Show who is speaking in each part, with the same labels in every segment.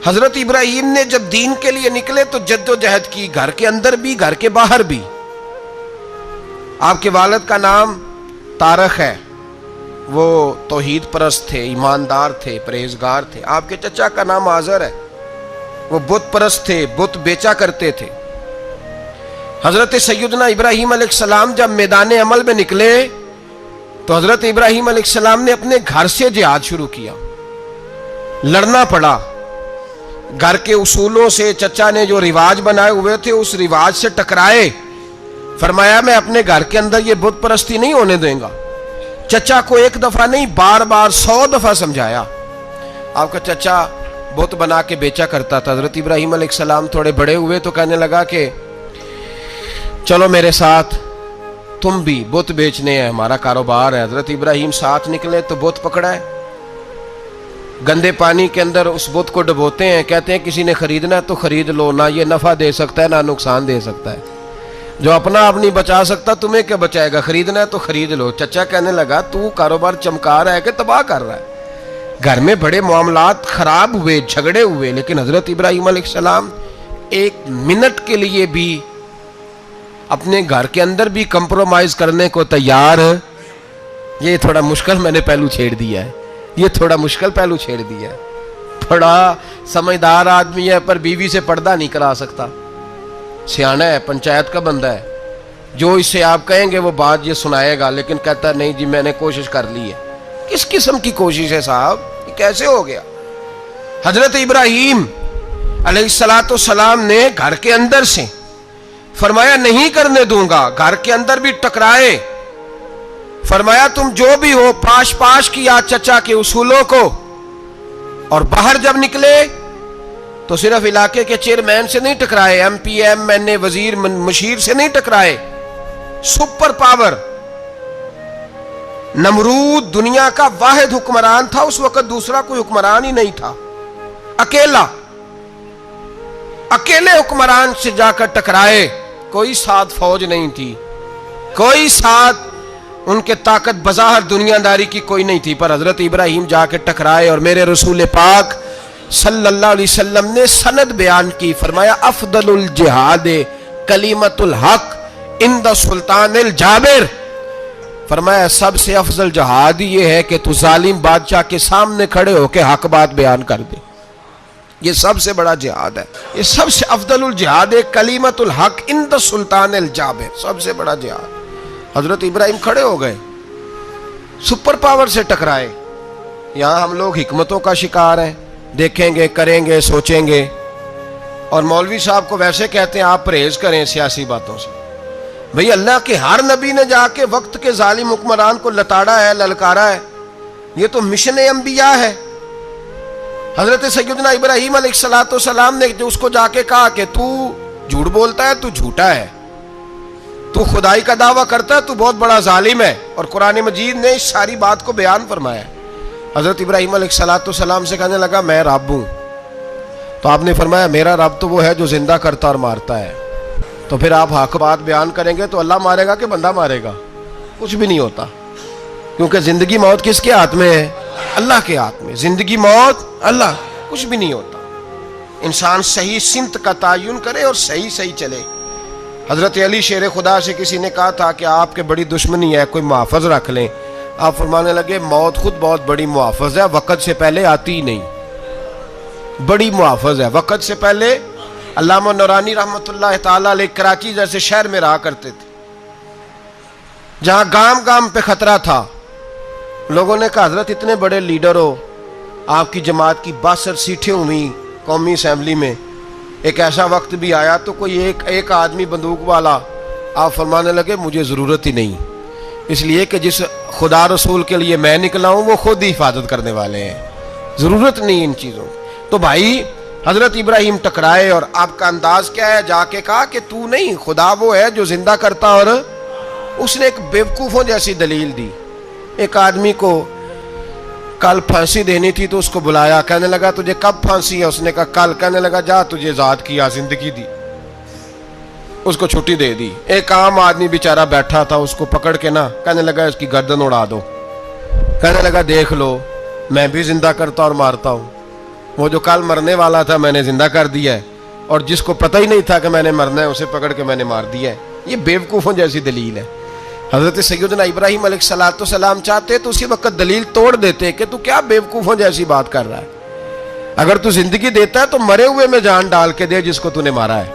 Speaker 1: حضرت ابراہیم نے جب دین کے لیے نکلے تو جدوجہد کی، گھر کے اندر بھی گھر کے باہر بھی۔ آپ کے والد کا نام طارق ہے، وہ توحید پرست تھے، ایماندار تھے، پرہیزگار تھے۔ آپ کے چچا کا نام آزر ہے، وہ بت پرست تھے، بت بیچا کرتے تھے۔ حضرت سیدنا ابراہیم علیہ السلام جب میدان عمل میں نکلے تو حضرت ابراہیم علیہ السلام نے اپنے گھر سے جہاد شروع کیا، لڑنا پڑا۔ گھر کے اصولوں سے چچا نے جو رواج بنائے ہوئے تھے اس رواج سے ٹکرائے۔ فرمایا میں اپنے گھر کے اندر یہ بت پرستی نہیں ہونے دیں گا۔ چچا کو ایک دفعہ نہیں، بار بار 100 دفعہ سمجھایا۔ آپ کا چچا بت بنا کے بیچا کرتا تھا۔ حضرت ابراہیم علیہ السلام تھوڑے بڑے ہوئے تو کہنے لگا کہ چلو میرے ساتھ، تم بھی بت بیچنے ہیں، ہمارا کاروبار ہے۔ حضرت ابراہیم ساتھ نکلے تو بت پکڑا ہے، گندے پانی کے اندر اس بت کو ڈبوتے ہیں، کہتے ہیں کسی نے خریدنا ہے تو خرید لو، نہ یہ نفع دے سکتا ہے نہ نقصان دے سکتا ہے، جو اپنا آپ نہیں بچا سکتا تمہیں کیا بچائے گا، خریدنا ہے تو خرید لو۔ چچا کہنے لگا تو کاروبار چمکا رہا ہے کہ تباہ کر رہا ہے۔ گھر میں بڑے معاملات خراب ہوئے، جھگڑے ہوئے، لیکن حضرت ابراہیم علیہ السلام ایک منٹ کے لیے بھی اپنے گھر کے اندر بھی کمپرومائز کرنے کو تیار۔ یہ تھوڑا مشکل میں نے پہلو چھیڑ دیا ہے، یہ تھوڑا مشکل پہلو چھیڑ دیا ہے۔ بڑا سمجھدار آدمی ہے پر بیوی سے پردہ نہیں کرا سکتا، سیانا ہے، پنچایت کا بندہ ہے، جو اس سے آپ کہیں گے وہ بات یہ سنائے گا، لیکن کہتا ہے نہیں جی میں نے کوشش کر لی ہے۔ کس قسم کی کوشش ہے صاحب، یہ کیسے ہو گیا؟ حضرت ابراہیم علیہ السلام نے گھر کے اندر سے فرمایا نہیں کرنے دوں گا، گھر کے اندر بھی ٹکرائے۔ فرمایا تم جو بھی ہو، پاش پاش کیا چچا کے اصولوں کو، اور باہر جب نکلے تو صرف علاقے کے چیئرمین سے نہیں ٹکرائے، ایم پی ایم این اے وزیر مشیر سے نہیں ٹکرائے، سپر پاور نمرود دنیا کا واحد حکمران تھا اس وقت، دوسرا کوئی حکمران ہی نہیں تھا، اکیلے حکمران سے جا کر ٹکرائے، کوئی ساتھ فوج نہیں تھی، کوئی ساتھ ان کے طاقت بظاہر دنیا داری کی کوئی نہیں تھی، پر حضرت ابراہیم جا کے ٹکرائے۔ اور میرے رسول پاک صلی اللہ علیہ وسلم نے سند بیان کی، فرمایا افضل الجہاد کلمۃ الحق عند سلطان الجابر۔ فرمایا سب سے افضل جہاد یہ ہے کہ تو ظالم بادشاہ کے سامنے کھڑے ہو کے حق بات بیان کر دے، یہ سب سے بڑا جہاد ہے، یہ سب سے افضل الجہاد کلمۃ الحق عند سلطان الجابر، سب سے بڑا جہاد۔ حضرت ابراہیم کھڑے ہو گئے، سپر پاور سے ٹکرائے۔ یہاں ہم لوگ حکمتوں کا شکار ہیں، دیکھیں گے، کریں گے، سوچیں گے، اور مولوی صاحب کو ویسے کہتے ہیں آپ پرہیز کریں سیاسی باتوں سے۔ بھئی اللہ کے ہر نبی نے جا کے وقت کے ظالم حکمران کو لتاڑا ہے، للکارا ہے، یہ تو مشن انبیاء ہے۔ حضرت سیدنا ابراہیم علیہ السلام نے جو اس کو جا کے کہا کہ تو جھوٹ بولتا ہے، تو جھوٹا ہے، تو خدائی کا دعویٰ کرتا ہے، تو بہت بڑا ظالم ہے، اور قرآن مجید نے اس ساری بات کو بیان فرمایا۔ حضرت ابراہیم علیہ السلام سے کہنے لگا میں رب ہوں، تو آپ نے فرمایا میرا رب تو وہ ہے جو زندہ کرتا اور مارتا ہے، تو پھر آپ حق بات بیان کریں گے تو اللہ مارے گا کہ بندہ مارے گا؟ کچھ بھی نہیں ہوتا، کیونکہ زندگی موت کس کے ہاتھ میں ہے؟ اللہ کے ہاتھ میں، زندگی موت اللہ، کچھ بھی نہیں ہوتا۔ انسان صحیح سمت کا تعین کرے اور صحیح چلے۔ حضرت علی شیر خدا سے کسی نے کہا تھا کہ آپ کے بڑی دشمنی ہے، کوئی محافظ رکھ لیں۔ آپ فرمانے لگے موت خود بہت بڑی محافظ ہے، وقت سے پہلے آتی ہی نہیں، بڑی محافظ ہے وقت سے پہلے۔ علامہ نورانی رحمۃ اللہ تعالی علیہ کراچی جیسے شہر میں رہا کرتے تھے، جہاں گام گام پہ خطرہ تھا۔ لوگوں نے کہا حضرت اتنے بڑے لیڈر ہو، آپ کی جماعت کی 62 سیٹیں ہوئی قومی اسمبلی میں، ایک ایسا وقت بھی آیا تو کوئی ایک آدمی بندوق والا۔ آپ فرمانے لگے مجھے ضرورت ہی نہیں، اس لیے کہ جس خدا رسول کے لیے میں نکلا ہوں وہ خود ہی حفاظت کرنے والے ہیں، ضرورت نہیں ان چیزوں۔ تو بھائی حضرت ابراہیم ٹکرائے، اور آپ کا انداز کیا ہے؟ جا کے کہا کہ تو نہیں، خدا وہ ہے جو زندہ کرتا، اور اس نے ایک بیوقوفوں جیسی دلیل دی۔ ایک آدمی کو کل پھانسی دینی تھی تو اس کو بلایا، کہنے لگا تجھے کب پھانسی ہے؟ اس نے کہا کل۔ کہنے لگا جا تجھے ذات کیا زندگی دی، اس کو چھٹی دے دی۔ ایک عام آدمی بیچارہ بیٹھا تھا، اس کو پکڑ کے نا کہنے لگا اس کی گردن اڑا دو، کہنے لگا دیکھ لو میں بھی زندہ کرتا اور مارتا ہوں۔ وہ جو کل مرنے والا تھا میں نے زندہ کر دیا ہے، اور جس کو پتہ ہی نہیں تھا کہ میں نے مرنا ہے اسے پکڑ کے میں نے مار دیا ہے۔ یہ بیوقوفوں جیسی دلیل ہے۔ حضرت سیدنا ابراہیم علیہ السلام چاہتے تو اسی وقت دلیل توڑ دیتے کہ تو کیا بیوقوفوں جیسی بات کر رہا ہے، اگر تو زندگی دیتا ہے تو مرے ہوئے میں جان ڈال کے دے جس کو تو نے مارا ہے۔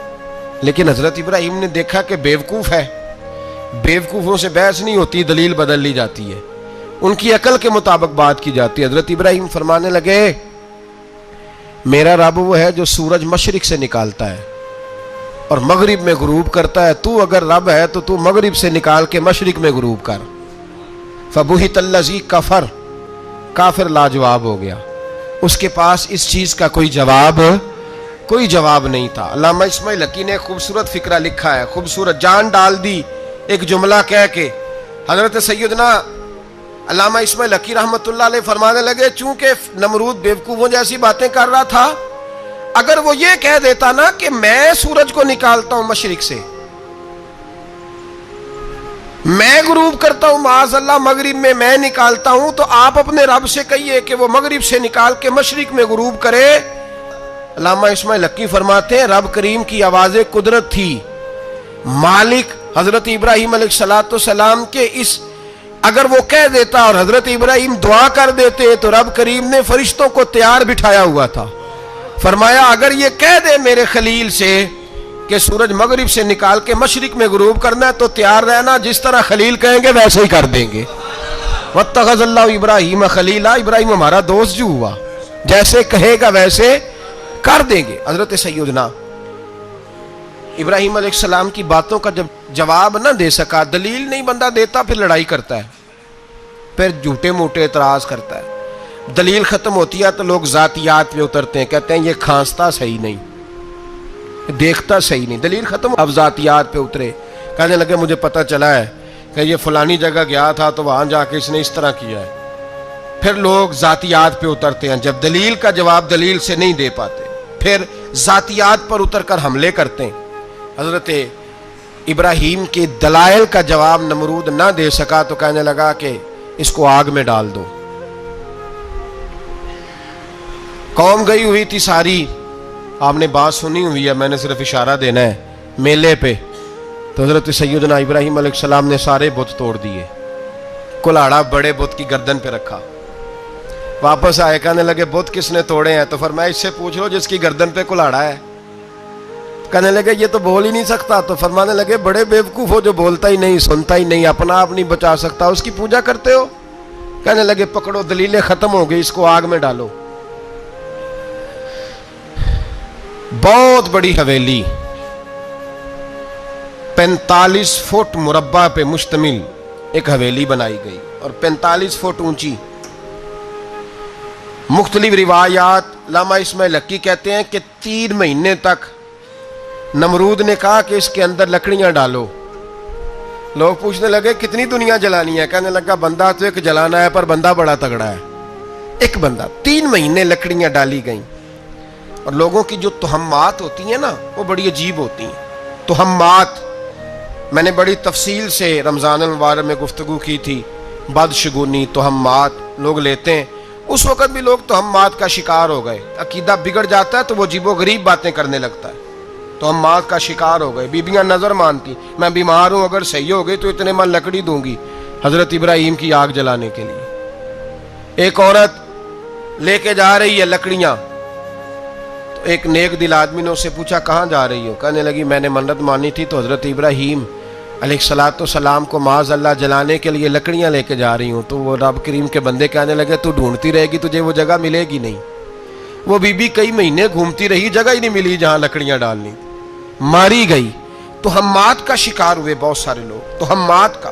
Speaker 1: لیکن حضرت ابراہیم نے دیکھا کہ بیوقوف ہے، بیوقوفوں سے بحث نہیں ہوتی، دلیل بدل لی جاتی ہے، ان کی عقل کے مطابق بات کی جاتی ہے۔ حضرت ابراہیم فرمانے لگے میرا رب وہ ہے جو سورج مشرق سے نکالتا ہے اور مغرب میں غروب کرتا ہے، تو اگر رب ہے تو تو مغرب سے نکال کے مشرق میں غروب کر۔ فبہت الذی کفر، کافر لاجواب ہو گیا، اس کے پاس اس چیز کا کوئی جواب نہیں تھا۔ علامہ اسماعیل حقی نے خوبصورت فقرہ لکھا ہے، خوبصورت جان ڈال دی ایک جملہ کہہ کے۔ حضرت سیدنا علامہ اسماعیل حقی رحمۃ اللہ علیہ فرمانے لگے چونکہ نمرود بیوقوفوں جیسی باتیں کر رہا تھا، اگر وہ یہ کہہ دیتا نا کہ میں سورج کو نکالتا ہوں مشرق سے، میں غروب کرتا ہوں معاذ اللہ مغرب میں نکالتا ہوں، تو آپ اپنے رب سے کہیے کہ وہ مغرب سے نکال کے مشرق میں غروب کرے۔ علامہ اسماعیل حقی فرماتے ہیں رب کریم کی آواز قدرت تھی، مالک حضرت ابراہیم علیہ السلام کے اس، اگر وہ کہہ دیتا اور حضرت ابراہیم دعا کر دیتے تو رب کریم نے فرشتوں کو تیار بٹھایا ہوا تھا، فرمایا اگر یہ کہہ دے میرے خلیل سے کہ سورج مغرب سے نکال کے مشرق میں غروب کرنا ہے تو تیار رہنا، جس طرح خلیل کہیں گے ویسے ہی کر دیں گے۔ واتخذ اللہ ابراہیم خلیلا، ابراہیم ہمارا دوست جو ہوا، جیسے کہے گا ویسے کر دیں گے۔ حضرت سیدنا ابراہیم علیہ السلام کی باتوں کا جب جواب نہ دے سکا، دلیل نہیں بندہ دیتا، پھر لڑائی کرتا ہے، پھر جھوٹے موٹے اعتراض کرتا ہے۔ دلیل ختم ہوتی ہے تو لوگ ذاتیات پہ اترتے ہیں، کہتے ہیں یہ کھانستا صحیح نہیں، دیکھتا صحیح نہیں، دلیل ختم، اب ذاتیات پہ اترے، کہنے لگے مجھے پتہ چلا ہے کہ یہ فلانی جگہ گیا تھا تو وہاں جا کے اس نے اس طرح کیا ہے۔ پھر لوگ ذاتیات پہ اترتے ہیں، جب دلیل کا جواب دلیل سے نہیں دے پاتے پھر ذاتیات پر اتر کر حملے کرتے ہیں۔ حضرت ابراہیم کے دلائل کا جواب نمرود نہ دے سکا تو کہنے لگا کہ اس کو آگ میں ڈال دو۔ قوم گئی ہوئی تھی ساری، آپ نے بات سنی ہوئی ہے، میں نے صرف اشارہ دینا ہے، میلے پہ تو حضرت سیدنا ابراہیم علیہ السلام نے سارے بت توڑ دیے، کلاڑا بڑے بت کی گردن پہ رکھا، واپس آئے کہنے لگے بت کس نے توڑے ہیں؟ تو فرمایا اس سے پوچھ لو جس کی گردن پہ کلاڑا ہے۔ کہنے لگے یہ تو بول ہی نہیں سکتا، تو فرمانے لگے بڑے بیوقوف ہو جو بولتا ہی نہیں، سنتا ہی نہیں، اپنا آپ نہیں بچا سکتا، اس کی پوجا کرتے ہو؟ کہنے لگے پکڑو دلیلیں ختم ہو گئی، اس کو آگ میں ڈالو۔ بہت بڑی حویلی 45 فٹ مربع پہ مشتمل ایک حویلی بنائی گئی اور 45 فٹ اونچی۔ مختلف روایات، علامہ اسماعیل حقی کہتے ہیں کہ 3 مہینے تک نمرود نے کہا کہ اس کے اندر لکڑیاں ڈالو۔ لوگ پوچھنے لگے کتنی دنیا جلانی ہے؟ کہنے لگا بندہ تو ایک جلانا ہے پر بندہ بڑا تگڑا ہے، ایک بندہ۔ 3 مہینے لکڑیاں ڈالی گئیں، اور لوگوں کی جو تہمات ہوتی ہیں نا وہ بڑی عجیب ہوتی ہیں۔ تہمات میں نے بڑی تفصیل سے رمضان المبارک میں گفتگو کی تھی، بدشگونی تہمات لوگ لیتے ہیں، اس وقت بھی لوگ تہمات کا شکار ہو گئے، عقیدہ بگڑ جاتا ہے تو وہ عجیب و غریب باتیں کرنے لگتا ہے، تہمات کا شکار ہو گئے۔ بیبیاں نظر مانتی، میں بیمار ہوں اگر صحیح ہو گئی تو اتنے من لکڑی دوں گی حضرت ابراہیم کی آگ جلانے کے لیے۔ ایک عورت لے کے جا رہی ہے لکڑیاں، تو ایک نیک دل آدمی نے اس سے پوچھا کہاں جا رہی ہو؟ کہنے لگی میں نے منت مانی تھی تو حضرت ابراہیم علیہ السلام کو معاذ اللہ جلانے کے لیے لکڑیاں لے کے جا رہی ہوں۔ تو وہ رب کریم کے بندے کہنے لگے تو ڈھونڈتی رہے گی، تجھے وہ جگہ ملے گی نہیں۔ وہ بی بی کئی مہینے گھومتی رہی، جگہ ہی نہیں ملی جہاں لکڑیاں ڈالنی، ماری گئی۔ تہمات کا شکار ہوئے بہت سارے لوگ، تہمات کا۔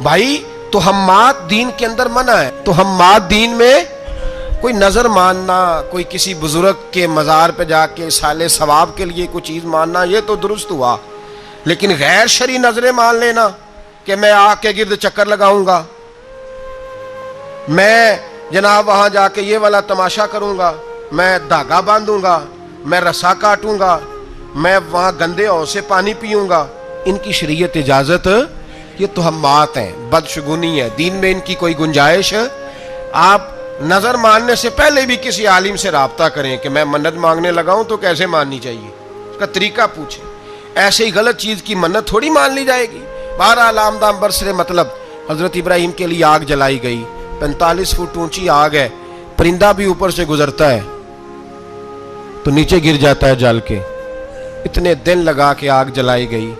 Speaker 1: بھائی تہمات دین کے اندر منع ہے، تہمات دین میں کوئی نظر ماننا، کوئی کسی بزرگ کے مزار پہ جا کے سالے ثواب کے لیے کوئی چیز ماننا، یہ تو درست ہوا، لیکن غیر شرعی نظریں مان لینا کہ میں آگ کے گرد چکر لگاؤں گا، میں جناب وہاں جا کے یہ والا تماشا کروں گا، میں دھاگا باندھوں گا، میں رسا کاٹوں گا، میں وہاں گندے ہو سے پانی پیوں گا، ان کی شریعت اجازت، یہ تہمات ہیں، بدشگونی ہے، دین میں ان کی کوئی گنجائش۔ آپ نظر ماننے سے پہلے بھی کسی عالم سے رابطہ کریں کہ میں منت مانگنے لگا ہوں تو کیسے ماننی چاہیے، اس کا طریقہ پوچھیں. ایسے ہی غلط چیز کی منت تھوڑی مان لی جائے گی. بہرحال آمدام برسر مطلب حضرت ابراہیم کے لیے آگ جلائی گئی. 45 فٹ اونچی آگ ہے، پرندہ بھی اوپر سے گزرتا ہے تو نیچے گر جاتا ہے جل کے. اتنے دن لگا کے آگ جلائی گئی.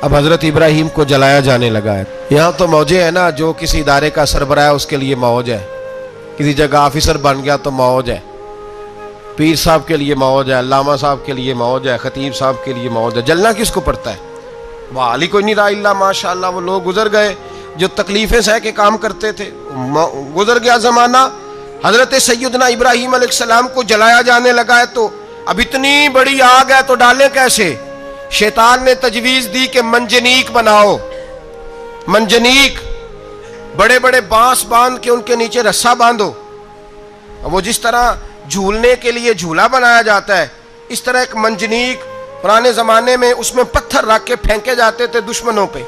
Speaker 1: اب حضرت ابراہیم کو جلایا جانے لگا ہے. یہاں تو موجیں ہیں نا، جو کسی ادارے کا سربراہ ہے اس کے لیے موج ہے، کسی جگہ آفیسر بن گیا تو موج ہے، پیر صاحب کے لیے موج ہے، علامہ صاحب کے لیے موج ہے، خطیب صاحب کے لیے موج ہے. جلنا کس کو پڑتا ہے؟ والی کوئی نہیں رہا اللہ ماشاءاللہ. وہ لوگ گزر گئے جو تکلیفیں سہ کے کام کرتے تھے، گزر گیا زمانہ. حضرت سیدنا ابراہیم علیہ السلام کو جلایا جانے لگا ہے تو اب اتنی بڑی آگ ہے تو ڈالیں کیسے؟ شیطان نے تجویز دی کہ منجنیق بناؤ. منجنیق، بڑے بڑے بانس باندھ کے ان کے نیچے رسا باندھو. وہ جس طرح جھولنے کے لیے جھولا بنایا جاتا ہے، اس طرح ایک منجنیق پرانے زمانے میں اس میں پتھر رکھ کے پھینکے جاتے تھے دشمنوں پہ.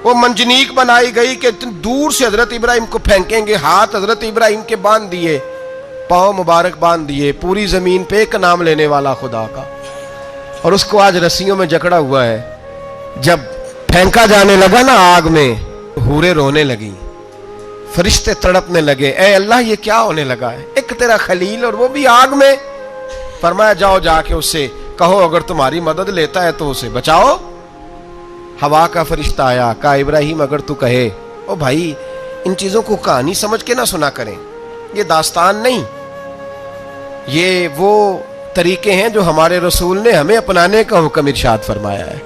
Speaker 1: وہ منجنیق بنائی گئی کہ دور سے حضرت ابراہیم کو پھینکیں گے. ہاتھ حضرت ابراہیم کے باندھ دیے، پاؤں مبارک باندھ دیے. پوری زمین پہ ایک نام لینے والا خدا کا، اور اس کو آج رسیوں میں جکڑا ہوا ہے. جب پھینکا جانے لگا نا آگ میں، حوریں رونے لگیں، فرشتے تڑپنے لگے. اے اللہ یہ کیا ہونے لگا ہے؟ ایک تیرا خلیل اور وہ بھی آگ میں. فرمایا جاؤ جا کے اس سے کہو اگر تمہاری مدد لیتا ہے تو اسے بچاؤ. ہوا کا فرشتہ آیا، کہا ابراہیم اگر تو کہے. او بھائی ان چیزوں کو کہانی سمجھ کے نہ سنا کریں، یہ داستان نہیں، یہ وہ طریقے ہیں جو ہمارے رسول نے ہمیں اپنانے کا حکم ارشاد فرمایا ہے.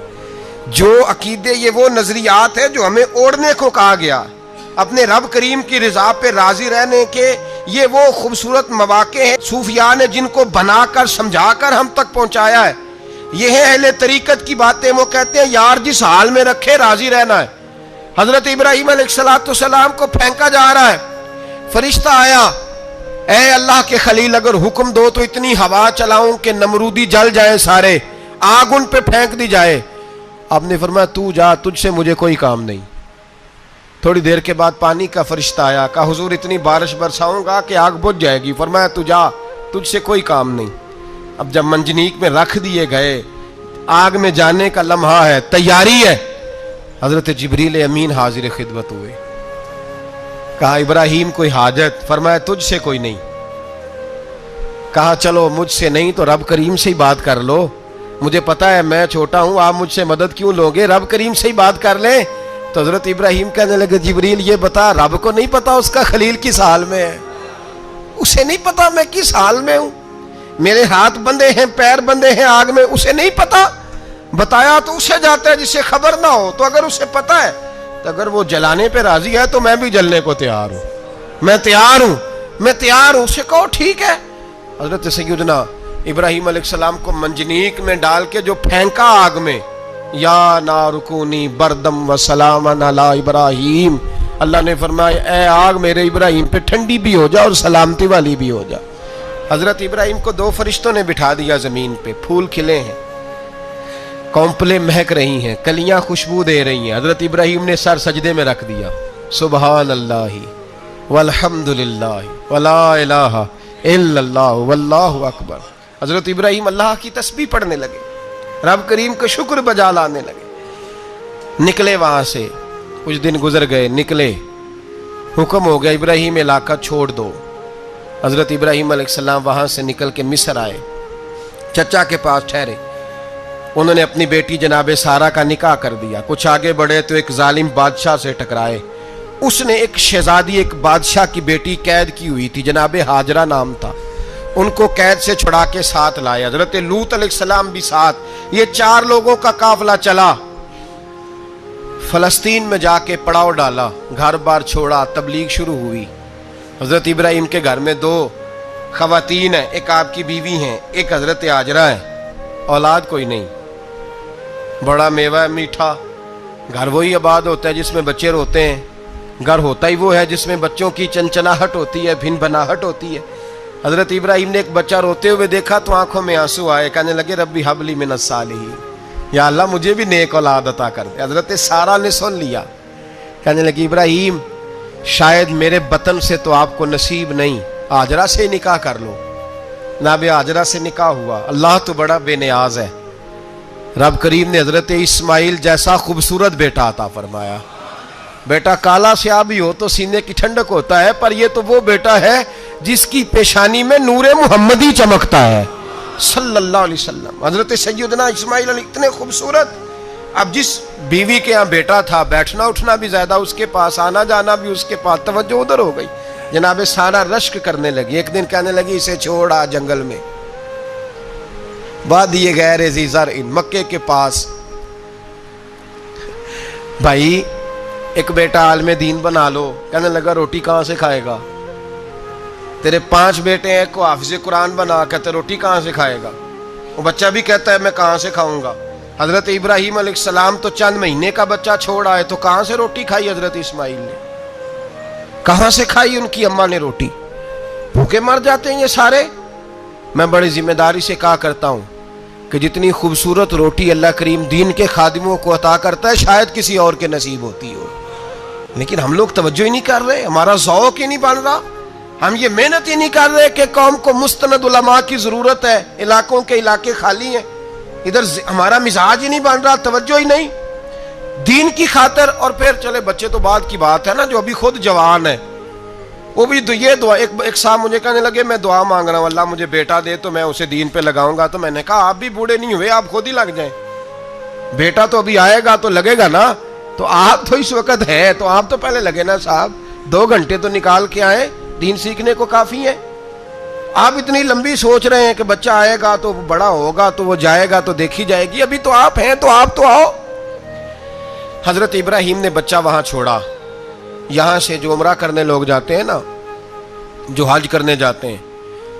Speaker 1: جو عقیدے، یہ وہ نظریات ہیں جو ہمیں اوڑھنے کو کہا گیا. اپنے رب کریم کی رضا پہ راضی رہنے کے یہ وہ خوبصورت مواقع ہیں صوفیاء نے جن کو بنا کر سمجھا کر ہم تک پہنچایا ہے. یہ ہے اہل طریقت کی باتیں. وہ کہتے ہیں یار جس حال میں رکھے راضی رہنا ہے. حضرت ابراہیم علیہ السلام کو پھینکا جا رہا ہے. فرشتہ آیا، اے اللہ کے خلیل اگر حکم دو تو اتنی ہوا چلاؤں کہ نمرودی جل جائیں سارے، آگ ان پہ پھینک دی جائے. آپ نے فرمایا تو جا، تجھ سے مجھے کوئی کام نہیں. تھوڑی دیر کے بعد پانی کا فرشتہ آیا، کہا حضور اتنی بارش برساؤں گا کہ آگ بجھ جائے گی. فرمایا تو جا، تجھ سے کوئی کام نہیں. اب جب منجنیق میں رکھ دیے گئے، آگ میں جانے کا لمحہ ہے، تیاری ہے. حضرت جبریل امین حاضر خدمت ہوئے. کہا ابراہیم کوئی حاجت؟ فرمایا تجھ سے کوئی نہیں. کہا چلو مجھ سے نہیں تو رب کریم سے ہی بات کر لو. مجھے پتا ہے میں چھوٹا ہوں، آپ مجھ سے مدد کیوں لوگے؟ رب کریم سے ہی بات کر لیں. تو حضرت ابراہیم کہنے لگے جبریل یہ بتا، رب کو نہیں پتا اس کا خلیل کس حال میں ہے؟ اسے نہیں پتا میں کس حال میں ہوں؟ میرے ہاتھ بندے ہیں، پیر بندے ہیں آگ میں، اسے نہیں پتا؟ بتایا تو اسے جاتا ہے جس سے خبر نہ ہو. تو اگر اسے پتا ہے تو اگر وہ جلانے پہ راضی ہے تو میں بھی جلنے کو تیار ہوں. میں تیار ہوں. اسے کہو ٹھیک ہے. حضرت سیدنا ابراہیم علیہ السلام کو منجنیق میں ڈال کے جو پھینکا آگ میں، یا نارکونی بردم و سلام علی ابراہیم، اللہ نے فرمایا اے آگ میرے ابراہیم پہ ٹھنڈی بھی ہو جا اور سلامتی والی بھی ہو جا. حضرت ابراہیم کو 2 فرشتوں نے بٹھا دیا زمین پہ. پھول کھلے ہیں، کونپلیں مہک رہی ہیں، کلیاں خوشبو دے رہی ہیں. حضرت ابراہیم نے سر سجدے میں رکھ دیا. سبحان اللہ والحمد للہ ولا الہ الا اللہ واللہ اکبر. حضرت ابراہیم اللہ کی تسبیح پڑھنے لگے، رب کریم کا شکر بجا لانے لگے. نکلے وہاں سے، کچھ دن گزر گئے، نکلے، حکم ہو گیا ابراہیم علاقہ چھوڑ دو. حضرت ابراہیم علیہ السلام وہاں سے نکل کے مصر آئے، چچا کے پاس ٹھہرے. انہوں نے اپنی بیٹی جناب سارہ کا نکاح کر دیا. کچھ آگے بڑھے تو ایک ظالم بادشاہ سے ٹکرائے. اس نے ایک شہزادی، ایک بادشاہ کی بیٹی قید کی ہوئی تھی، جناب ہاجرہ نام تھا. ان کو قید سے چھڑا کے ساتھ لائے. حضرت لوط علیہ السلام بھی ساتھ. یہ 4 لوگوں کا قافلہ چلا. فلسطین میں جا کے پڑاؤ ڈالا، گھر بار چھوڑا، تبلیغ شروع ہوئی. حضرت ابراہیم کے گھر میں 2 خواتین ہیں، ایک آپ کی بیوی ہیں، ایک حضرت ہاجرہ ہے. اولاد کوئی نہیں. بڑا میوہ ہے میٹھا. گھر وہی آباد ہوتا ہے جس میں بچے روتے ہیں. گھر ہوتا ہی وہ ہے جس میں بچوں کی چنچناہٹ ہوتی ہے، بھن بناہٹ ہوتی ہے. حضرت ابراہیم نے ایک بچہ روتے ہوئے دیکھا تو آنکھوں میں آنسو آئے. کہنے لگے ربی حب لی من الصالحین، یا اللہ مجھے بھی نیک اولاد عطا کر دے. حضرت سارہ نے سن لیا. کہنے لگی ابراہیم شاید میرے بطن سے تو آپ کو نصیب نہیں، ہاجرہ سے نکاح کر لو۔ جناب ہاجرہ سے نکاح ہوا۔ اللہ تو بڑا بے نیاز ہے، رب کریم نے حضرت اسماعیل جیسا خوبصورت بیٹا عطا فرمایا۔ بیٹا کالا سیاہ بھی ہو تو سینے کی ٹھنڈک ہوتا ہے، پر یہ تو وہ بیٹا ہے جس کی پیشانی میں نور محمدی چمکتا ہے صلی اللہ علیہ وسلم۔ حضرت سیدنا اسماعیل علیہ اتنے خوبصورت، اب جس بیوی کے ہاں بیٹا تھا، بیٹھنا اٹھنا بھی زیادہ اس کے پاس، آنا جانا بھی اس کے پاس، توجہ ادھر ہو گئی۔ جناب سارا رشک کرنے لگی، ایک دن کہنے لگی اسے چھوڑ آ جنگل میں، وادی غیر ذی زرع، مکے کے پاس۔ بھائی ایک بیٹا عالم دین بنا لو، کہنے لگا روٹی کہاں سے کھائے گا؟ تیرے 5 بیٹے ہیں، کو حافظ قرآن بنا، کہتے روٹی کہاں سے کھائے گا؟ وہ بچہ بھی کہتا ہے میں کہاں سے کھاؤں گا؟ حضرت ابراہیم علیہ السلام تو چند مہینے کا بچہ چھوڑ آئے، تو کہاں سے روٹی کھائی حضرت اسماعیل نے؟ کہاں سے کھائی ان کی اماں نے روٹی؟ بھوکے مر جاتے ہیں یہ سارے۔ میں بڑی ذمہ داری سے کہا کرتا ہوں کہ جتنی خوبصورت روٹی اللہ کریم دین کے خادموں کو عطا کرتا ہے، شاید کسی اور کے نصیب ہوتی ہو، لیکن ہم لوگ توجہ ہی نہیں کر رہے، ہمارا ذوق ہی نہیں بن رہا، ہم یہ محنت ہی نہیں کر رہے کہ قوم کو مستند علماء کی ضرورت ہے، علاقوں کے علاقے خالی ہیں، ادھر ہمارا مزاج ہی نہیں بن رہا، توجہ ہی نہیں دین کی خاطر۔ اور پھر چلے بچے تو بعد کی بات ہے نا، جو ابھی خود جوان ہے وہ بھی یہ دعا، ایک صاحب مجھے کہنے لگے میں دعا مانگ رہا ہوں اللہ مجھے بیٹا دے تو میں اسے دین پہ لگاؤں گا، تو میں نے کہا آپ بھی بوڑھے نہیں ہوئے، آپ خود ہی لگ جائیں، بیٹا تو ابھی آئے گا تو لگے گا نا، تو آپ تو اس وقت ہے تو آپ تو پہلے لگے نا صاحب، 2 گھنٹے تو نکال کے آئے، دین سیکھنے کو کافی ہے۔ آپ اتنی لمبی سوچ رہے ہیں کہ بچہ آئے گا تو بڑا ہوگا تو وہ جائے گا تو دیکھی جائے گی، ابھی تو آپ ہیں تو آپ تو آؤ۔ حضرت ابراہیم نے بچہ وہاں چھوڑا۔ یہاں سے جو عمرہ کرنے لوگ جاتے ہیں نا، جو حج کرنے جاتے ہیں،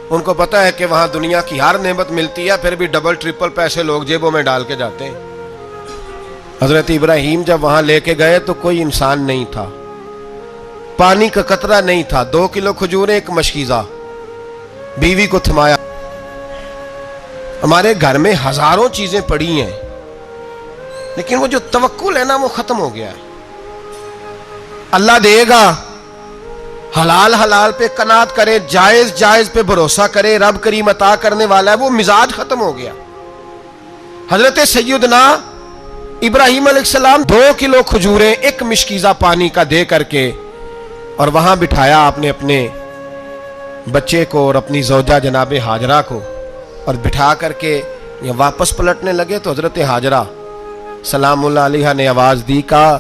Speaker 1: ان کو پتہ ہے کہ وہاں دنیا کی ہر نعمت ملتی ہے، پھر بھی ڈبل ٹرپل پیسے لوگ جیبوں میں ڈال کے جاتے ہیں۔ حضرت ابراہیم جب وہاں لے کے گئے تو کوئی انسان نہیں تھا، پانی کا قطرہ نہیں تھا، 2 کلو کھجوریں، ایک مشکیزہ، بیوی کو تھمایا۔ ہمارے گھر میں ہزاروں چیزیں پڑی ہیں، لیکن وہ جو توکل ہے نا وہ ختم ہو گیا ہے۔ اللہ دے گا، حلال حلال پہ قناعت کرے، جائز جائز پہ بھروسہ کرے، رب کریم عطا کرنے والا ہے، وہ مزاج ختم ہو گیا۔ حضرت سیدنا ابراہیم علیہ السلام 2 کلو کھجوریں، ایک مشکیزہ پانی کا دے کر کے، اور وہاں بٹھایا آپ نے اپنے بچے کو اور اپنی زوجہ جناب ہاجرہ کو، اور بٹھا کر کے واپس پلٹنے لگے تو حضرت ہاجرہ سلام اللہ علیہ نے آواز دی، کہا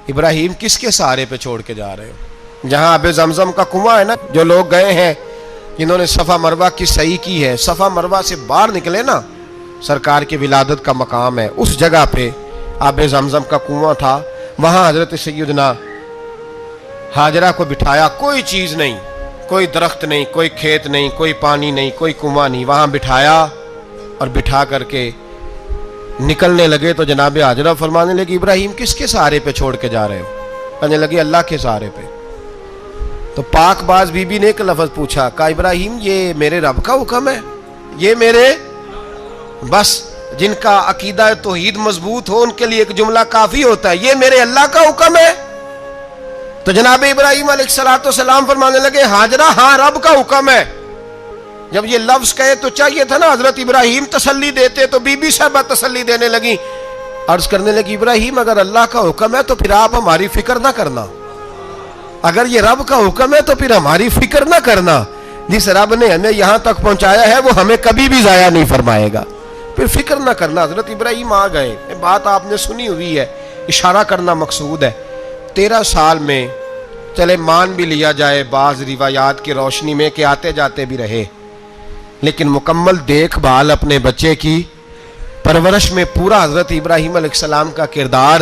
Speaker 1: ابراہیم کس کے سہارے پہ چھوڑ کے جا رہے ہو؟ جہاں آب زمزم کا کنواں ہے نا، جو لوگ گئے ہیں جنہوں نے صفا مروہ کی صحیح کی ہے، صفا مروہ سے باہر نکلے نا، سرکار کی ولادت کا مقام ہے، اس جگہ پہ آب زمزم کا کنواں تھا، وہاں حضرت سیدنا ہاجرہ کو بٹھایا، کوئی چیز نہیں، کوئی درخت نہیں، کوئی کھیت نہیں، کوئی پانی نہیں، کوئی کنواں نہیں، وہاں بٹھایا اور بٹھا کر کے نکلنے لگے تو جناب ہاجرہ فرمانے لگی ابراہیم کس کے سہارے پہ چھوڑ کے جا رہے ہو؟ کہنے لگی اللہ کے سہارے پہ۔ تو پاک باز بی بی نے ایک لفظ پوچھا، کہا ابراہیم یہ میرے رب کا حکم ہے، یہ میرے، بس جن کا عقیدہ توحید مضبوط ہو ان کے لیے ایک جملہ کافی ہوتا ہے، یہ میرے اللہ کا حکم ہے۔ تو جناب ابراہیم علیہ السلام فرمانے لگے ہاجرہ ہاں رب کا حکم ہے۔ جب یہ لفظ کہے تو چاہیے تھا نا حضرت ابراہیم تسلی دیتے، تو بی بی صاحبہ تسلی دینے لگی، عرض کرنے لگی ابراہیم اگر اللہ کا حکم ہے تو پھر آپ ہماری فکر نہ کرنا، اگر یہ رب کا حکم ہے تو پھر ہماری فکر نہ کرنا، جس رب نے ہمیں یہاں تک پہنچایا ہے وہ ہمیں کبھی بھی ضائع نہیں فرمائے گا، پھر فکر نہ کرنا۔ حضرت ابراہیم آ گئے، بات آپ نے سنی ہوئی ہے، اشارہ کرنا مقصود ہے۔ 13 سال میں چلے مان بھی لیا جائے بعض روایات کی روشنی میں کہ آتے جاتے بھی رہے، لیکن مکمل دیکھ بھال اپنے بچے کی پرورش میں پورا حضرت ابراہیم علیہ السلام کا کردار،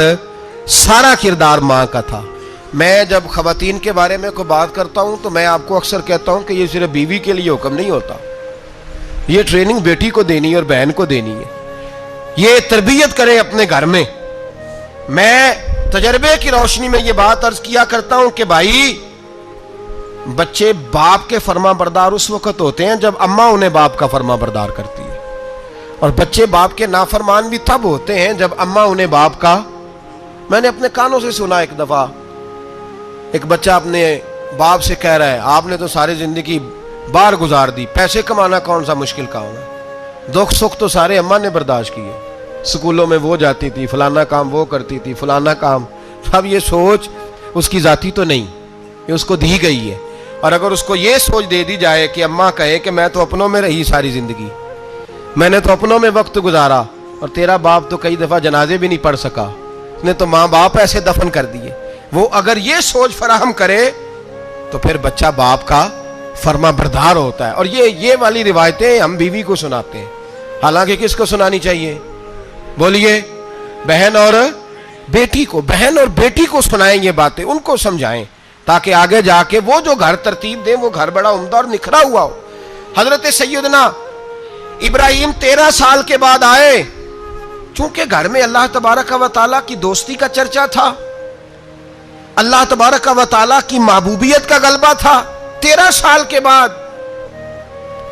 Speaker 1: سارا کردار ماں کا تھا۔ میں جب خواتین کے بارے میں کوئی بات کرتا ہوں تو میں آپ کو اکثر کہتا ہوں کہ یہ صرف بیوی کے لیے حکم نہیں ہوتا، یہ ٹریننگ بیٹی کو دینی ہے اور بہن کو دینی ہے، یہ تربیت کریں اپنے گھر میں۔ میں تجربے کی روشنی میں یہ بات عرض کیا کرتا ہوں کہ بھائی بچے باپ کے فرما بردار اس وقت ہوتے ہیں جب اماں انہیں باپ کا فرما بردار کرتی ہے، اور بچے باپ کے نافرمان بھی تب ہوتے ہیں جب اماں انہیں باپ کا، میں نے اپنے کانوں سے سنا ایک دفعہ ایک بچہ اپنے باپ سے کہہ رہا ہے آپ نے تو ساری زندگی باہر گزار دی، پیسے کمانا کون سا مشکل کام ہے، دکھ سکھ تو سارے اماں نے برداشت کیے، سکولوں میں وہ جاتی تھی، فلانا کام وہ کرتی تھی، فلانا کام۔ اب یہ سوچ اس کی ذاتی تو نہیں، یہ اس کو دی گئی ہے۔ اور اگر اس کو یہ سوچ دے دی جائے کہ اماں کہے کہ میں تو اپنوں میں رہی ساری زندگی، میں نے تو اپنوں میں وقت گزارا، اور تیرا باپ تو کئی دفعہ جنازے بھی نہیں پڑھ سکا، اس نے تو ماں باپ ایسے دفن کر دیے، وہ اگر یہ سوچ فراہم کرے تو پھر بچہ باپ کا فرما بردار ہوتا ہے۔ اور یہ والی روایتیں ہم بیوی کو سناتے ہیں، حالانکہ کس کو سنانی چاہیے؟ بولیے، بہن اور بیٹی کو، بہن اور بیٹی کو سنائیں یہ باتیں، ان کو سمجھائیں، تاکہ آگے جا کے وہ جو گھر ترتیب دیں وہ گھر بڑا عمدہ اور نکھرا ہوا ہو۔ حضرت سیدنا ابراہیم 13 سال کے بعد آئے، چونکہ گھر میں اللہ تبارک و تعالیٰ کی دوستی کا چرچا تھا، اللہ تبارک و تعالیٰ کی محبوبیت کا غلبہ تھا۔ 13 سال کے بعد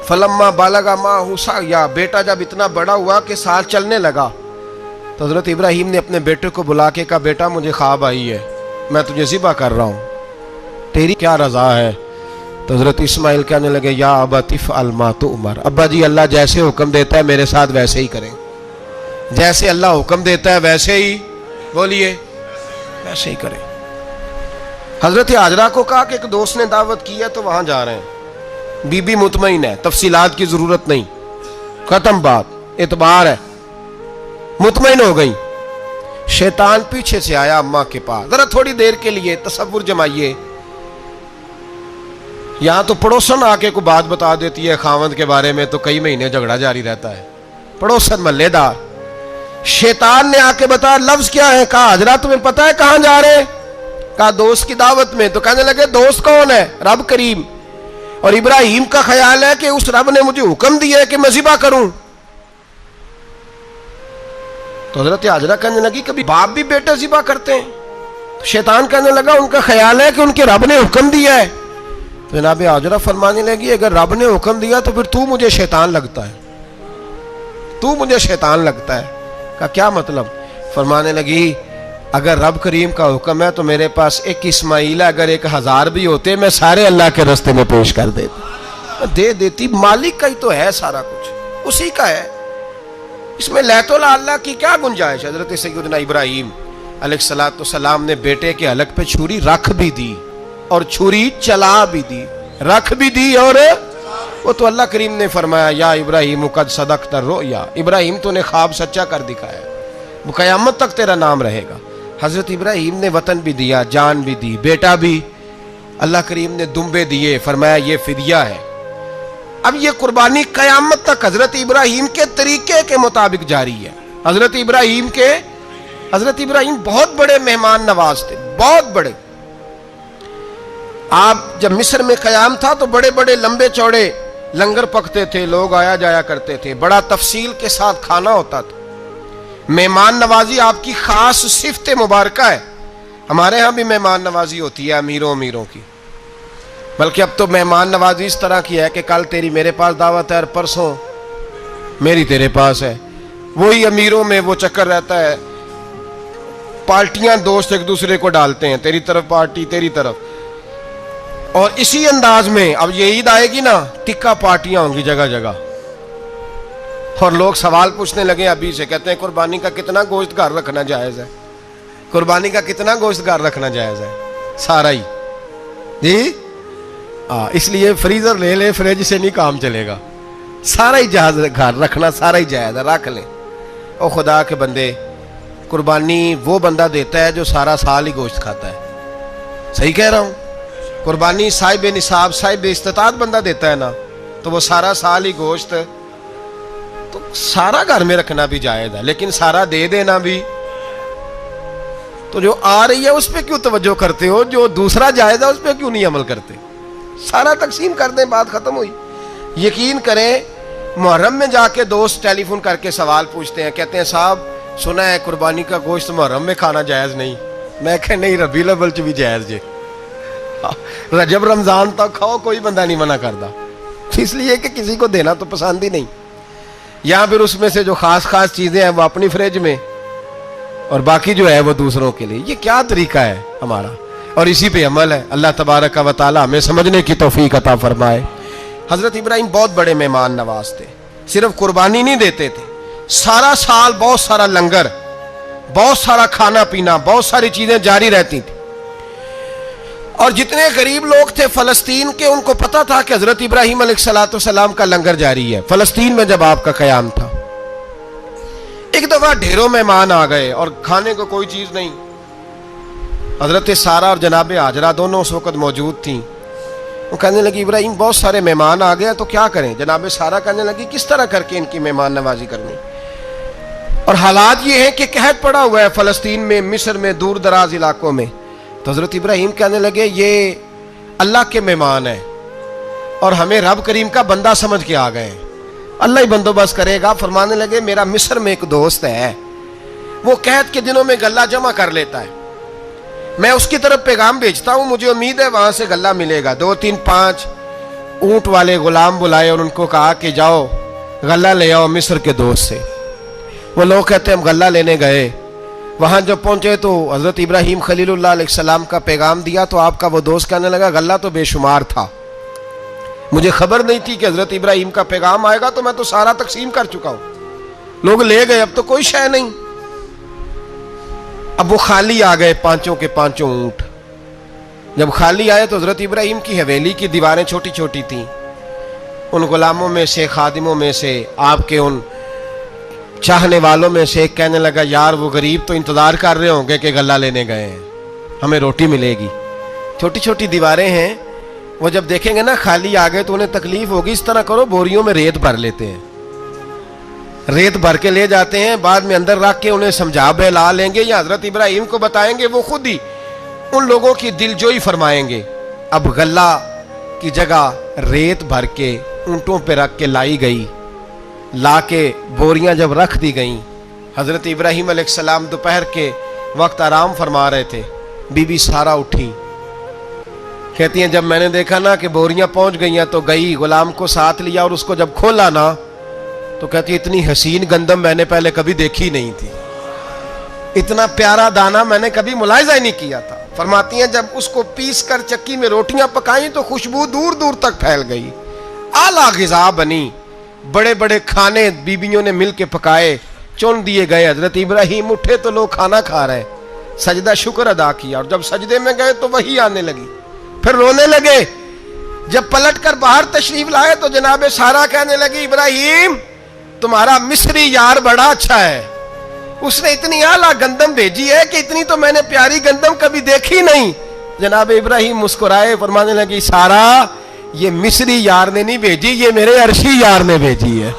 Speaker 1: فلما بالغ معہ سعیا، بیٹا جب اتنا بڑا ہوا کہ سال چلنے لگا، تو حضرت ابراہیم نے اپنے بیٹے کو بلا کے کہا بیٹا مجھے خواب آئی ہے، میں تجھے ذبح کر رہا ہوں، تیری کیا رضا ہے؟ تو حضرت اسماعیل کہنے لگے یا ابت افعل ما تؤمر، ابا جی اللہ جیسے حکم دیتا ہے میرے ساتھ ویسے ہی کریں، جیسے اللہ حکم دیتا ہے ویسے ہی، بولیے، ویسے ہی کریں۔ حضرت ہاجرہ کو کہا کہ ایک دوست نے دعوت کی ہے تو وہاں جا رہے ہیں، بی بی مطمئن ہے، تفصیلات کی ضرورت نہیں، ختم بات، اعتبار ہے، مطمئن ہو گئی۔ شیطان پیچھے سے آیا اماں کے پاس، ذرا تھوڑی دیر کے لیے تصور جمائیے، یہاں تو پڑوسن آ کے کوئی بات بتا دیتی ہے خاوند کے بارے میں تو کئی مہینے جھگڑا جاری رہتا ہے، پڑوسن محلے دار۔ شیطان نے آ کے بتایا لفظ کیا ہے؟ کہا حضرہ تمہیں پتا ہے کہاں جا رہے ہیں؟ کہا دوست کی دعوت میں۔ تو کہنے لگے دوست کون ہے؟ رب کریم، اور ابراہیم کا خیال ہے کہ اس رب نے مجھے حکم دیا ہے کہ میں ذبح کروں۔ تو حضرت ہاجرہ کہنے لگی کبھی باپ بھی بیٹا ذبح کرتے ہیں؟ تو شیطان کہنے لگا ان کا خیال ہے کہ ان کے رب نے حکم دیا ہے۔ تو جناب ہاجرہ فرمانے لگی اگر رب نے حکم دیا تو پھر تو مجھے شیطان لگتا ہے، تو مجھے شیطان لگتا ہے۔ کہا کیا مطلب؟ فرمانے لگی اگر رب کریم کا حکم ہے تو میرے پاس ایک اسماعیل ہے، اگر 1000 بھی ہوتے میں سارے اللہ کے راستے میں پیش کر دیتی، دے دیتی، مالک کا ہی تو ہے سارا کچھ، اسی کا ہے، اس میں لیت اللہ کی کیا گنجائش؟ حضرت سیدنا ابراہیم علیہ السلام نے بیٹے کے حلق پہ چھری رکھ بھی دی اور چھری چلا بھی دی، رکھ بھی دی، اور وہ تو اللہ کریم نے فرمایا یا ابراہیم قد صدقت الرؤیا، ابراہیم تو نے خواب سچا کر دکھایا، وہ قیامت تک تیرا نام رہے گا۔ حضرت ابراہیم نے وطن بھی دیا، جان بھی دی، بیٹا بھی، اللہ کریم نے دمبے دیے، فرمایا یہ فدیہ ہے۔ اب یہ قربانی قیامت تک حضرت ابراہیم کے طریقے کے مطابق جاری ہے۔ حضرت ابراہیم بہت بڑے مہمان نواز تھے، بہت بڑے۔ آپ جب مصر میں قیام تھا تو بڑے بڑے لمبے چوڑے لنگر پکتے تھے، لوگ آیا جایا کرتے تھے، بڑا تفصیل کے ساتھ کھانا ہوتا تھا۔ مہمان نوازی آپ کی خاص صفت مبارکہ ہے، ہمارے ہاں بھی مہمان نوازی ہوتی ہے امیروں کی، بلکہ اب تو مہمان نوازی اس طرح کی ہے کہ کل تیری میرے پاس دعوت ہے اور پرسوں میری تیرے پاس ہے، وہی امیروں میں وہ چکر رہتا ہے، پارٹیاں دوست ایک دوسرے کو ڈالتے ہیں، تیری طرف پارٹی تیری طرف، اور اسی انداز میں اب یہ عید آئے گی نا ٹکا پارٹیاں ہوں گی جگہ جگہ، اور لوگ سوال پوچھنے لگے ابھی سے، کہتے ہیں قربانی کا کتنا گوشت گھر رکھنا جائز ہے؟ قربانی کا کتنا گوشت گھر رکھنا جائز ہے؟ سارا ہی جی، اس لیے فریزر لے لے، فریج سے نہیں کام چلے گا، سارا ہی جہاز گھر رکھنا سارا ہی جائز ہے، رکھ لیں۔ او خدا کے بندے، قربانی وہ بندہ دیتا ہے جو سارا سال ہی گوشت کھاتا ہے، صحیح کہہ رہا ہوں؟ قربانی صاحب نصاب صاحب استطاعت بندہ دیتا ہے نا، تو وہ سارا سال ہی گوشت، تو سارا گھر میں رکھنا بھی جائز ہے، لیکن سارا دے دینا بھی، تو جو آ رہی ہے اس پہ کیوں توجہ کرتے ہو؟ جو دوسرا جائز ہے اس پہ کیوں نہیں عمل کرتے؟ سارا تقسیم کر دیں، بات ختم ہوئی۔ یقین کریں محرم میں جا کے دوست ٹیلی فون کر کے سوال پوچھتے ہیں، کہتے ہیں صاحب سنا ہے قربانی کا گوشت محرم میں کھانا جائز نہیں، میں کہ نہیں ربیع الاول چ بھی جائز جے، رجب رمضان تک کھاؤ، کوئی بندہ نہیں منع کرتا، اس لیے کہ کسی کو دینا تو پسند ہی نہیں، یا پھر اس میں سے جو خاص چیزیں ہیں وہ اپنی فریج میں اور باقی جو ہے وہ دوسروں کے لیے۔ یہ کیا طریقہ ہے ہمارا؟ اور اسی پہ عمل ہے. اللہ تبارک و تعالی ہمیں سمجھنے کی توفیق عطا فرمائے. حضرت ابراہیم بہت بڑے مہمان نواز تھے. صرف قربانی نہیں دیتے تھے, سارا سال بہت سارا لنگر, بہت سارا کھانا پینا, بہت ساری چیزیں جاری رہتی تھی. اور جتنے غریب لوگ تھے فلسطین کے, ان کو پتا تھا کہ حضرت ابراہیم علیہ السلام کا لنگر جاری ہے. فلسطین میں جب آپ کا قیام تھا, ایک دفعہ ڈھیروں مہمان آ گئے اور کھانے کو کوئی چیز نہیں. حضرت سارہ اور جناب ہاجرہ دونوں اس وقت موجود تھیں. وہ کہنے لگی ابراہیم بہت سارے مہمان آ گئے تو کیا کریں. جناب سارہ کہنے لگی کس طرح کر کے ان کی مہمان نوازی کرنی. اور حالات یہ ہیں کہ قحط پڑا ہوا ہے فلسطین میں, مصر میں, دور دراز علاقوں میں. تو حضرت ابراہیم کہنے لگے یہ اللہ کے مہمان ہیں اور ہمیں رب کریم کا بندہ سمجھ کے آ گئے ہیں, اللہ ہی بندوبست کرے گا. فرمانے لگے میرا مصر میں ایک دوست ہے, وہ قحط کے دنوں میں غلہ جمع کر لیتا ہے, میں اس کی طرف پیغام بھیجتا ہوں, مجھے امید ہے وہاں سے غلہ ملے گا. 2-3-5 اونٹ والے غلام بلائے اور ان کو کہا کہ جاؤ غلہ لے آؤ مصر کے دوست سے. وہ لوگ کہتے ہیں ہم غلہ لینے گئے. وہاں جب پہنچے تو حضرت ابراہیم خلیل اللہ علیہ السلام کا پیغام دیا تو آپ کا وہ دوست کہنے لگا غلہ تو بے شمار تھا, مجھے خبر نہیں تھی کہ حضرت ابراہیم کا پیغام آئے گا, تو میں تو سارا تقسیم کر چکا ہوں, لوگ لے گئے, اب تو کوئی شے نہیں. اب وہ خالی آ گئے 5 کے 5 اونٹ. جب خالی آئے تو حضرت ابراہیم کی حویلی کی دیواریں چھوٹی چھوٹی تھیں. ان غلاموں میں سے, خادموں میں سے, آپ کے ان چاہنے والوں میں سے ایک کہنے لگا یار وہ غریب تو انتظار کر رہے ہوں گے کہ غلہ لینے گئے ہیں, ہمیں روٹی ملے گی. چھوٹی چھوٹی دیواریں ہیں, وہ جب دیکھیں گے نا خالی آ گئے تو انہیں تکلیف ہوگی. اس طرح کرو بوریوں میں ریت بھر لیتے ہیں, ریت بھر کے لے جاتے ہیں, بعد میں اندر رکھ کے انہیں سمجھا بہلا لیں گے یا حضرت ابراہیم کو بتائیں گے, وہ خود ہی ان لوگوں کی دل جوئی فرمائیں گے. اب غلہ کی جگہ ریت بھر کے اونٹوں پہ رکھ کے لائی گئی. لا کے بوریاں جب رکھ دی گئیں, حضرت ابراہیم علیہ السلام دوپہر کے وقت آرام فرما رہے تھے. بی بی سارہ اٹھی, کہتی ہیں جب میں نے دیکھا نا کہ بوریاں پہنچ گئی ہیں تو گئی, غلام کو ساتھ لیا اور اس کو جب کھولا نا تو کہتی اتنی حسین گندم میں نے پہلے کبھی دیکھی نہیں تھی, اتنا پیارا دانہ میں نے کبھی ملاحظہ ہی نہیں کیا تھا. فرماتی ہیں جب اس کو پیس کر چکی میں روٹیاں پکائیں تو خوشبو دور دور تک پھیل گئی, اعلیٰ غذا بنی. بڑے بڑے کھانے بیبیوں نے مل کے پکائے, چن دیے گئے. حضرت ابراہیم اٹھے تو لوگ کھانا کھا رہے, سجدہ شکر ادا کیا, اور جب سجدے میں گئے تو وہی آنے لگی, پھر رونے لگے. جب پلٹ کر باہر تشریف لائے تو جناب سارہ کہنے لگی ابراہیم تمہارا مصری یار بڑا اچھا ہے, اس نے اتنی اعلیٰ گندم بھیجی ہے کہ اتنی تو میں نے پیاری گندم کبھی دیکھی نہیں. جناب ابراہیم مسکرائے, فرمانے لگی سارہ یہ مصری یار نے نہیں بھیجی, یہ میرے عرشی یار نے بھیجی ہے.